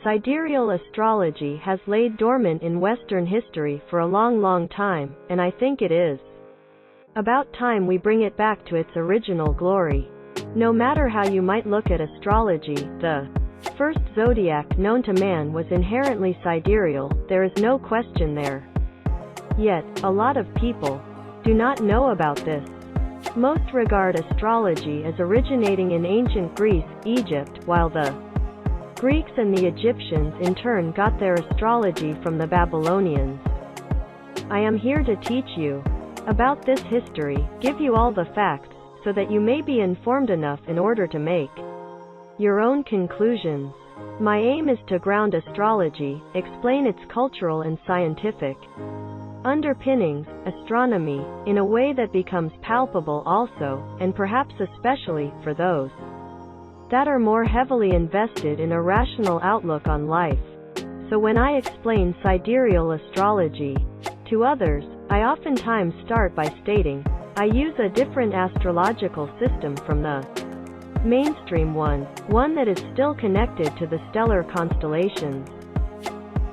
Sidereal astrology has laid dormant in Western history for a long time, and I think it is about time we bring it back to its original glory. No matter how you might look at astrology, the first zodiac known to man was inherently sidereal, there is no question there. Yet, a lot of people do not know about this. Most regard astrology as originating in ancient Greece, Egypt, while the Greeks and the Egyptians in turn got their astrology from the Babylonians. I am here to teach you about this history, give you all the facts, so that you may be informed enough in order to make your own conclusions. My aim is to ground astrology, explain its cultural and scientific underpinnings, astronomy, in a way that becomes palpable also, and perhaps especially, for those that are more heavily invested in a rational outlook on life. So when I explain sidereal astrology to others, I oftentimes start by stating, I use a different astrological system from the mainstream one that is still connected to the stellar constellations.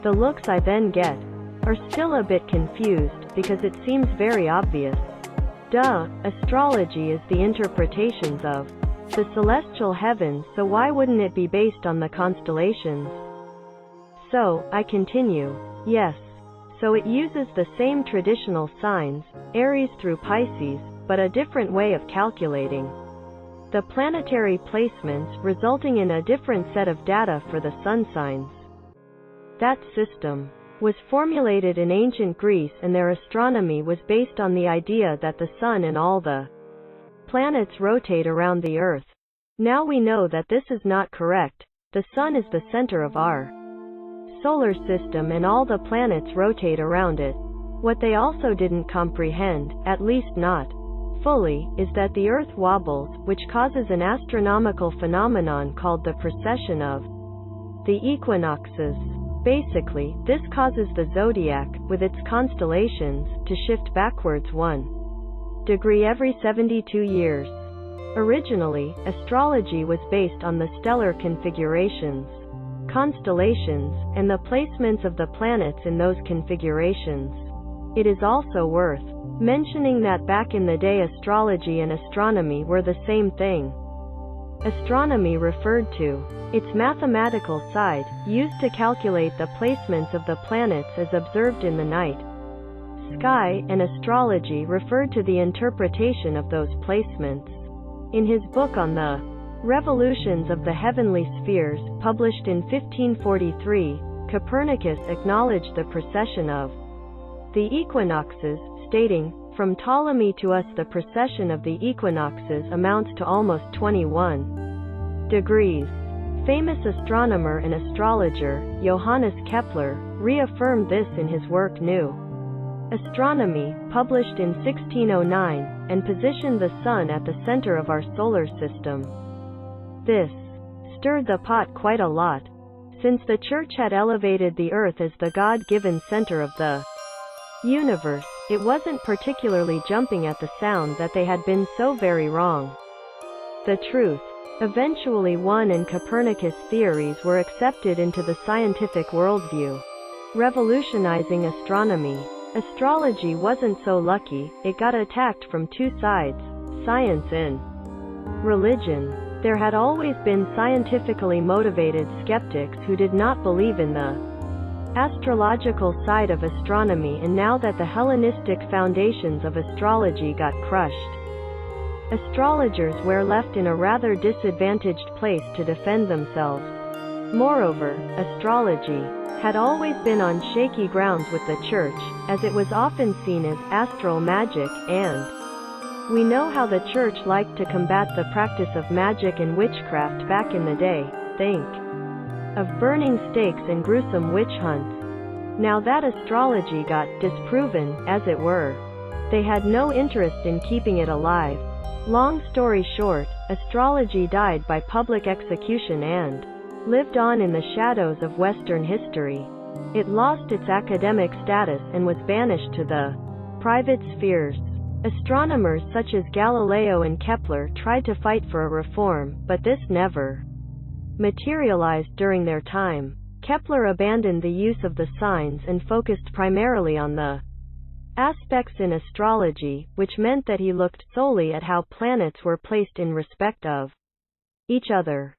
The looks I then get are still a bit confused, because it seems very obvious. Duh, astrology is the interpretations of the celestial heavens, so why wouldn't it be based on the constellations? So, I continue. Yes. So it uses the same traditional signs, Aries through Pisces, but a different way of calculating the planetary placements, resulting in a different set of data for the sun signs. That system was formulated in ancient Greece, and their astronomy was based on the idea that the sun and all the planets rotate around the Earth. Now we know that this is not correct. The sun is the center of our solar system and all the planets rotate around it. What they also didn't comprehend, at least not fully, is that the Earth wobbles, which causes an astronomical phenomenon called the precession of the equinoxes. Basically, this causes the zodiac, with its constellations, to shift backwards 1 degree every 72 years. Originally, astrology was based on the stellar configurations, constellations, and the placements of the planets in those configurations. It is also worth mentioning that back in the day astrology and astronomy were the same thing. Astronomy referred to its mathematical side, used to calculate the placements of the planets as observed in the night sky, and astrology referred to the interpretation of those placements. In his book on the revolutions of the heavenly spheres, published in 1543, Copernicus acknowledged the precession of the equinoxes, stating, "From Ptolemy to us the precession of the equinoxes amounts to almost 21 degrees." Famous astronomer and astrologer, Johannes Kepler, reaffirmed this in his work New Astronomy, published in 1609, and positioned the sun at the center of our solar system. This stirred the pot quite a lot, since the Church had elevated the Earth as the God-given center of the universe. It wasn't particularly jumping at the sound that they had been so very wrong. The truth eventually won, and Copernicus' theories were accepted into the scientific worldview, revolutionizing astronomy. Astrology wasn't so lucky, it got attacked from two sides, science and religion. There had always been scientifically motivated skeptics who did not believe in the astrological side of astronomy, and now that the Hellenistic foundations of astrology got crushed, astrologers were left in a rather disadvantaged place to defend themselves. Moreover, astrology had always been on shaky grounds with the Church, as it was often seen as astral magic, and we know how the Church liked to combat the practice of magic and witchcraft back in the day. Think of burning stakes and gruesome witch hunts. Now that astrology got disproven, as it were, they had no interest in keeping it alive. Long story short, astrology died by public execution and lived on in the shadows of Western history. It lost its academic status and was banished to the private spheres. Astronomers such as Galileo and Kepler tried to fight for a reform, but this never materialized during their time. Kepler abandoned the use of the signs and focused primarily on the aspects in astrology, which meant that he looked solely at how planets were placed in respect of each other.